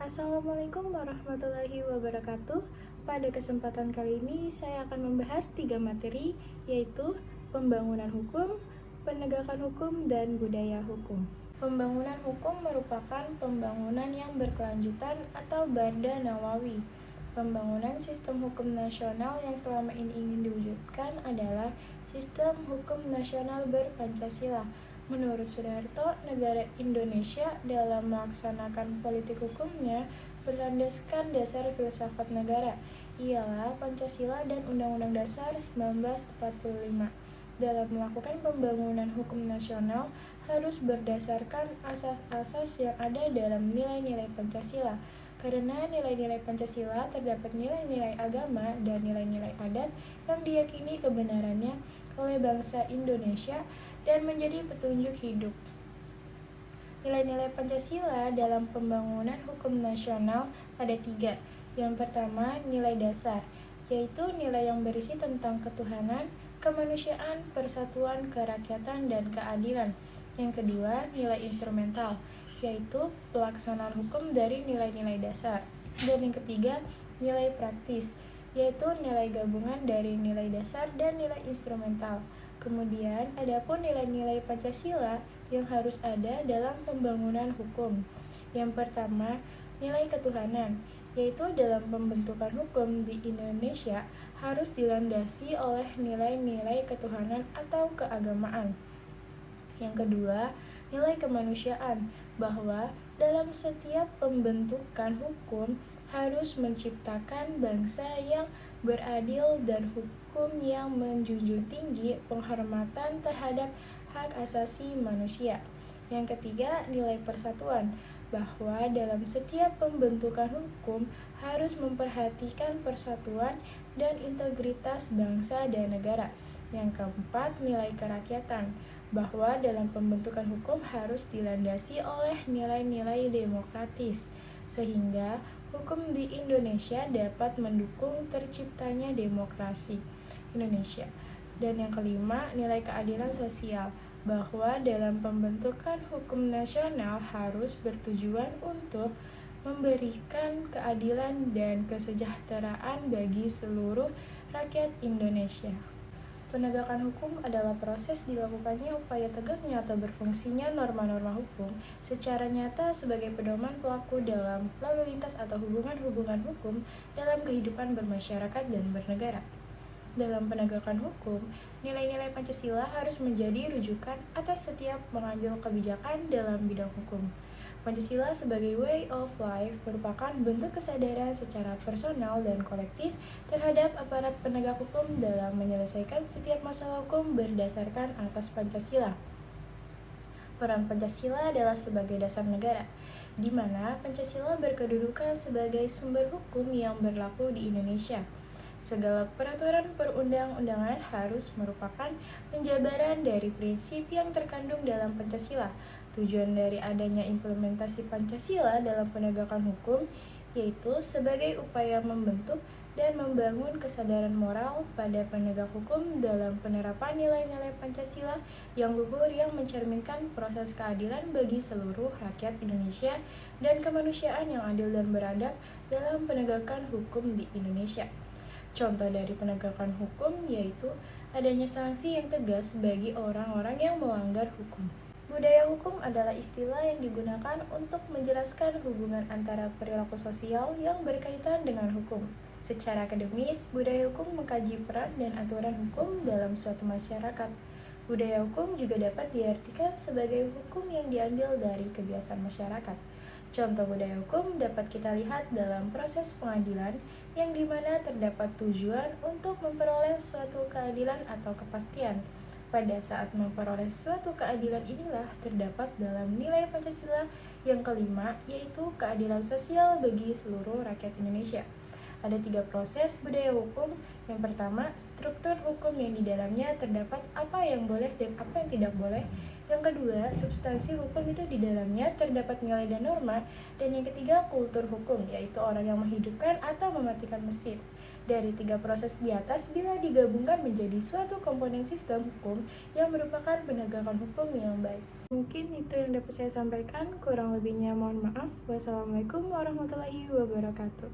Assalamualaikum warahmatullahi wabarakatuh. Pada kesempatan kali ini saya akan membahas 3 materi, yaitu pembangunan hukum, penegakan hukum, dan budaya hukum. Pembangunan hukum merupakan pembangunan yang berkelanjutan atau Barda Nawawi. Pembangunan sistem hukum nasional yang selama ini ingin diwujudkan adalah sistem hukum nasional berpancasila. Menurut Soeharto, negara Indonesia dalam melaksanakan politik hukumnya berlandaskan dasar filsafat negara, ialah Pancasila dan Undang-Undang Dasar 1945. Dalam melakukan pembangunan hukum nasional harus berdasarkan asas-asas yang ada dalam nilai-nilai Pancasila. Karena nilai-nilai Pancasila terdapat nilai-nilai agama dan nilai-nilai adat yang diyakini kebenarannya oleh bangsa Indonesia dan menjadi petunjuk hidup. Nilai-nilai Pancasila dalam pembangunan hukum nasional ada 3. Yang pertama, nilai dasar, yaitu nilai yang berisi tentang ketuhanan, kemanusiaan, persatuan, kerakyatan, dan keadilan. Yang kedua, nilai instrumental, yaitu pelaksanaan hukum dari nilai-nilai dasar. Dan yang ketiga, nilai praktis, yaitu nilai gabungan dari nilai dasar dan nilai instrumental. Kemudian, adapun nilai-nilai Pancasila yang harus ada dalam pembangunan hukum. Yang pertama, nilai ketuhanan, yaitu dalam pembentukan hukum di Indonesia harus dilandasi oleh nilai-nilai ketuhanan atau keagamaan. Yang kedua, nilai kemanusiaan, bahwa dalam setiap pembentukan hukum harus menciptakan bangsa yang beradil dan hukum yang menjunjung tinggi penghormatan terhadap hak asasi manusia. Yang ketiga, nilai persatuan, bahwa dalam setiap pembentukan hukum harus memperhatikan persatuan dan integritas bangsa dan negara. Yang keempat, nilai kerakyatan, bahwa dalam pembentukan hukum harus dilandasi oleh nilai-nilai demokratis, sehingga hukum di Indonesia dapat mendukung terciptanya demokrasi Indonesia. Dan yang kelima, nilai keadilan sosial, bahwa dalam pembentukan hukum nasional harus bertujuan untuk memberikan keadilan dan kesejahteraan bagi seluruh rakyat Indonesia. Penegakan hukum adalah proses dilakukannya upaya tegaknya atau berfungsinya norma-norma hukum secara nyata sebagai pedoman pelaku dalam lalu lintas atau hubungan-hubungan hukum dalam kehidupan bermasyarakat dan bernegara. Dalam penegakan hukum, nilai-nilai Pancasila harus menjadi rujukan atas setiap mengambil kebijakan dalam bidang hukum. Pancasila sebagai way of life merupakan bentuk kesadaran secara personal dan kolektif terhadap aparat penegak hukum dalam menyelesaikan setiap masalah hukum berdasarkan atas Pancasila. Peran Pancasila adalah sebagai dasar negara, di mana Pancasila berkedudukan sebagai sumber hukum yang berlaku di Indonesia. Segala peraturan perundang-undangan harus merupakan penjabaran dari prinsip yang terkandung dalam Pancasila. Tujuan dari adanya implementasi Pancasila dalam penegakan hukum yaitu sebagai upaya membentuk dan membangun kesadaran moral pada penegak hukum dalam penerapan nilai-nilai Pancasila yang luhur yang mencerminkan proses keadilan bagi seluruh rakyat Indonesia dan kemanusiaan yang adil dan beradab dalam penegakan hukum di Indonesia. Contoh dari penegakan hukum yaitu adanya sanksi yang tegas bagi orang-orang yang melanggar hukum. Budaya hukum adalah istilah yang digunakan untuk menjelaskan hubungan antara perilaku sosial yang berkaitan dengan hukum. Secara akademis, budaya hukum mengkaji peran dan aturan hukum dalam suatu masyarakat. Budaya hukum juga dapat diartikan sebagai hukum yang diambil dari kebiasaan masyarakat. Contoh budaya hukum dapat kita lihat dalam proses pengadilan yang dimana terdapat tujuan untuk memperoleh suatu keadilan atau kepastian. Pada saat memperoleh suatu keadilan inilah terdapat dalam nilai Pancasila yang kelima, yaitu keadilan sosial bagi seluruh rakyat Indonesia. Ada 3 proses budaya hukum. Yang pertama, struktur hukum yang di dalamnya terdapat apa yang boleh dan apa yang tidak boleh. Yang kedua, substansi hukum itu di dalamnya terdapat nilai dan norma. Dan yang ketiga, kultur hukum, yaitu orang yang menghidupkan atau mematikan mesin. Dari tiga proses di atas, bila digabungkan menjadi suatu komponen sistem hukum yang merupakan penegakan hukum yang baik. Mungkin itu yang dapat saya sampaikan, kurang lebihnya mohon maaf. Wassalamualaikum warahmatullahi wabarakatuh.